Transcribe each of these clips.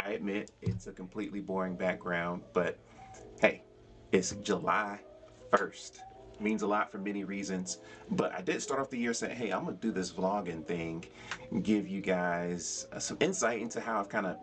I admit it's a completely boring background, but hey, it's July 1st. Means a lot for many reasons, but I did start off the year saying, hey, I'm gonna do this vlogging thing, give you guys some insight into how I've kind of,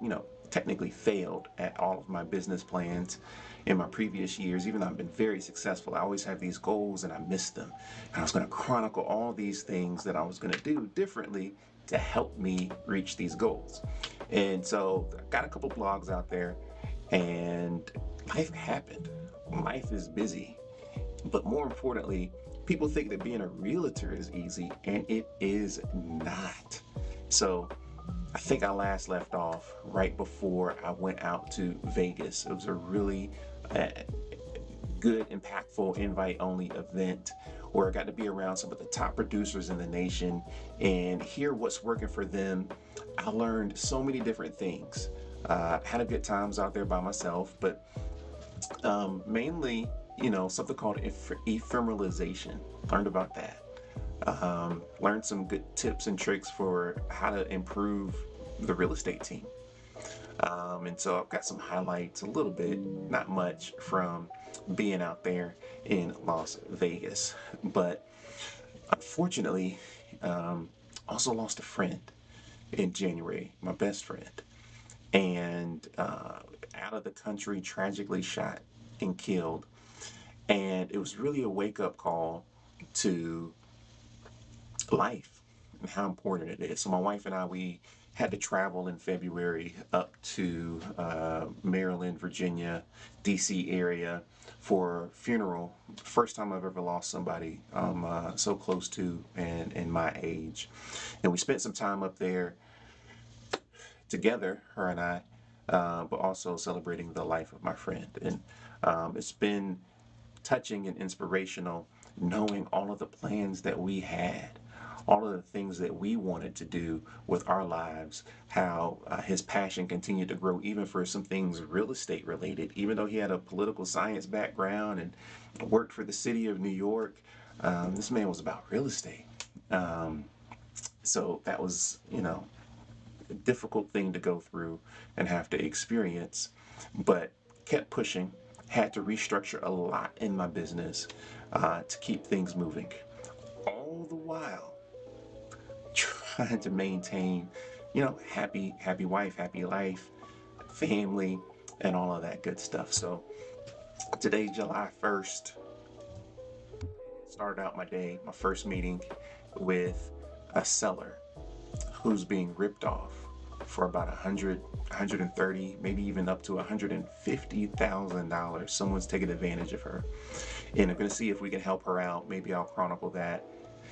technically failed at all of my business plans in my previous years. Even though I've been very successful, I always have these goals and I miss them. And I was gonna chronicle all these things that I was gonna do differently to help me reach these goals. And so I got a couple blogs out there, and life happened. Life is busy. But more importantly, people think that being a realtor is easy, and it is not. So I think I last left off right before I went out to Vegas. It was a really uh, good, impactful, invite only event where I got to be around some of the top producers in the nation and hear what's working for them. I learned so many different things. Had a good times out there by myself, but mainly, something called ephemeralization. Learned about that. Learned some good tips and tricks for how to improve the real estate team. And so I've got some highlights, a little bit, not much, from being out there in Las Vegas. But unfortunately, also lost a friend in January, my best friend, and out of the country, tragically shot and killed. And it was really a wake up call to life and how important it is. So my wife and I, we had to travel in February up to Maryland, Virginia, DC area for funeral. First time I've ever lost somebody so close to and in my age. And we spent some time up there together, her and I, but also celebrating the life of my friend. And it's been touching and inspirational knowing all of the plans that we had, all of the things that we wanted to do with our lives, how his passion continued to grow, even for some things real estate related. Even though he had a political science background and worked for the city of New York, this man was about real estate. Um, so that was, a difficult thing to go through and have to experience, but kept pushing. Had to restructure a lot in my business to keep things moving. All the while trying to maintain, happy wife, happy life, family, and all of that good stuff. So today, July 1st, started out my day, my first meeting with a seller who's being ripped off for about 130, maybe even up to $150,000. Someone's taking advantage of her. And I'm going to see if we can help her out. Maybe I'll chronicle that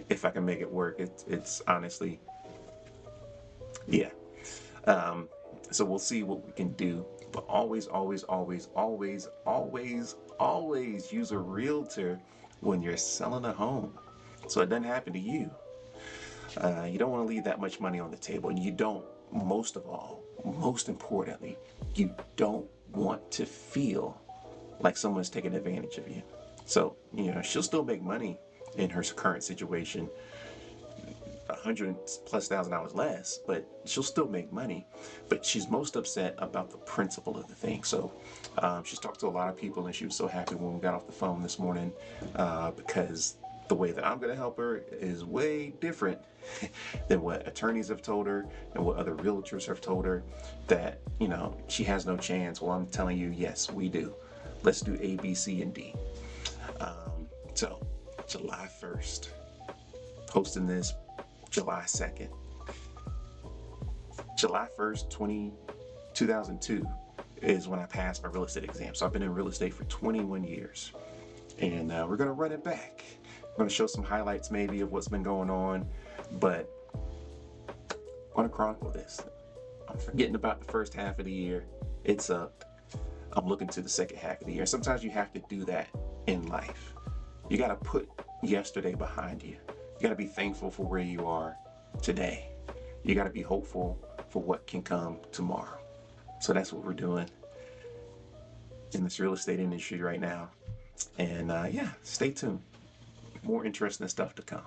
if I can make it work. It's honestly, yeah. Um, so we'll see what we can do. But always, always, always, always, always, always use a realtor when you're selling a home so it doesn't happen to you. You don't want to leave that much money on the table. And you don't, most of all, most importantly, you don't want to feel like someone's taking advantage of you. So, she'll still make money in her current situation, 100 plus thousand dollars less, but she'll still make money. But she's most upset about the principle of the thing. So she's talked to a lot of people, and she was so happy when we got off the phone this morning because the way that I'm going to help her is way different than what attorneys have told her and what other realtors have told her, that, she has no chance. Well, I'm telling you, yes, we do. Let's do A, B, C, and D. So July 1st, posting this July 2nd. July 1st, 2002 is when I passed my real estate exam. So I've been in real estate for 21 years. And we're going to run it back. I'm going to show some highlights maybe of what's been going on, but I want to chronicle this. I'm forgetting about the first half of the year. It's up. I'm looking to the second half of the year. Sometimes you have to do that in life. You got to put yesterday behind you. You got to be thankful for where you are today. You got to be hopeful for what can come tomorrow. So that's what we're doing in this real estate industry right now. And yeah, stay tuned. More interesting stuff to come.